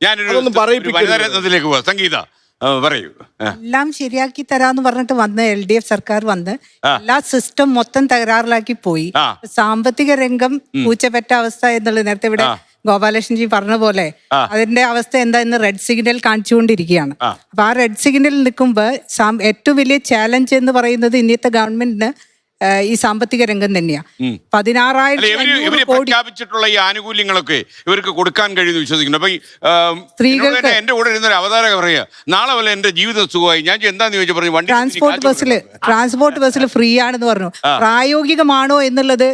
ഞാനൊരു വനിതാരത്നത്തിലേക്ക് പോവാം. സംഗീത പറയൂ. എല്ലാം ശരിയാക്കി തരാന്ന് പറഞ്ഞിട്ട് വന്ന് LDF സർക്കാർ വന്ന് എല്ലാ സിസ്റ്റം മൊത്തം തകരാറിലാക്കി പോയി. സാമ്പത്തിക രംഗം പൂച്ചപ്പെട്ട അവസ്ഥ എന്നുള്ളത് നേരത്തെ ഇവിടെ ഗോപാലകൃഷ്ണൻജി പറഞ്ഞ പോലെ അതിന്റെ അവസ്ഥ എന്താ ഇന്ന് റെഡ് സിഗ്നൽ കാണിച്ചുകൊണ്ടിരിക്കുകയാണ്. അപ്പൊ ആ റെഡ് സിഗ്നലിൽ നിൽക്കുമ്പോൾ ഏറ്റവും വലിയ ചാലഞ്ച് എന്ന് പറയുന്നത് ഇന്നത്തെ ഗവൺമെന്റിന് ഈ സാമ്പത്തിക രംഗം തന്നെയാ. 16,000 പ്രഖ്യാപിച്ചിട്ടുള്ള ഈ ആനുകൂല്യങ്ങളൊക്കെ ഇവർക്ക് കൊടുക്കാൻ കഴിയുമെന്ന് വിശ്വസിക്കുന്നു. അപ്പൊ സ്ത്രീകൾക്ക് എന്റെ കൂടെ ഇരുന്നൊരു അവതാരക പറയാ, നാളെ പോലെ എന്റെ ജീവിതം സുഖമായി. ഞാൻ എന്താന്ന് ചോദിച്ചു പറഞ്ഞു, വണ്ടി ട്രാൻസ്പോർട്ട് ബസ്സിൽ ഫ്രീ ആണെന്ന് പറഞ്ഞു. പ്രായോഗികമാണോ എന്നുള്ളത്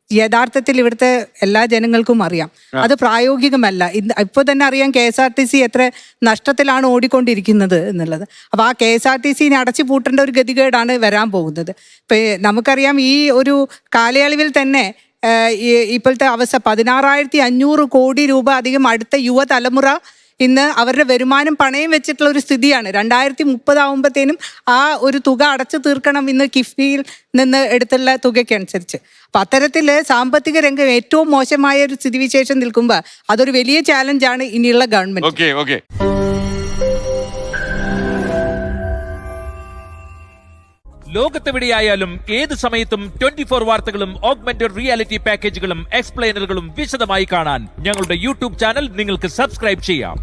യഥാർത്ഥത്തിൽ ഇവിടുത്തെ എല്ലാ ജനങ്ങൾക്കും അറിയാം. അത് പ്രായോഗികമല്ല. ഇപ്പോൾ തന്നെ അറിയാം KSRTC എത്ര നഷ്ടത്തിലാണ് ഓടിക്കൊണ്ടിരിക്കുന്നത് എന്നുള്ളത്. അപ്പോൾ ആ KSRTC അടച്ചു പൂട്ടേണ്ട ഒരു ഗതികേടാണ് വരാൻ പോകുന്നത്. ഇപ്പം നമുക്കറിയാം ഈ ഒരു കാലയളവിൽ തന്നെ ഇപ്പോഴത്തെ അവസ്ഥ 16,500 കോടി രൂപ അധികം അടുത്ത യുവതലമുറ ഇന്ന് അവരുടെ വരുമാനം പണയം വെച്ചിട്ടുള്ള ഒരു സ്ഥിതിയാണ്. 2030 ആകുമ്പോഴത്തേനും ആ ഒരു തുക അടച്ചു തീർക്കണം ഇന്ന് കിഫ്ബിയിൽ നിന്ന് എടുത്തുള്ള തുകയ്ക്കനുസരിച്ച്. അപ്പം അത്തരത്തിൽ സാമ്പത്തിക രംഗം ഏറ്റവും മോശമായ ഒരു സ്ഥിതിവിശേഷം നിൽക്കുമ്പോൾ അതൊരു വലിയ ചാലഞ്ചാണ് ഇനിയുള്ള ഗവൺമെന്റ്. ലോകത്തെവിടെയായാലും ഏത് സമയത്തും 24 വാർത്തകളും ഓഗ്മെന്റഡ് റിയാലിറ്റി പാക്കേജുകളും എക്സ്പ്ലെയിനറുകളും വിശദമായി കാണാൻ ഞങ്ങളുടെ YouTube ചാനൽ നിങ്ങൾക്ക് സബ്സ്ക്രൈബ് ചെയ്യാം.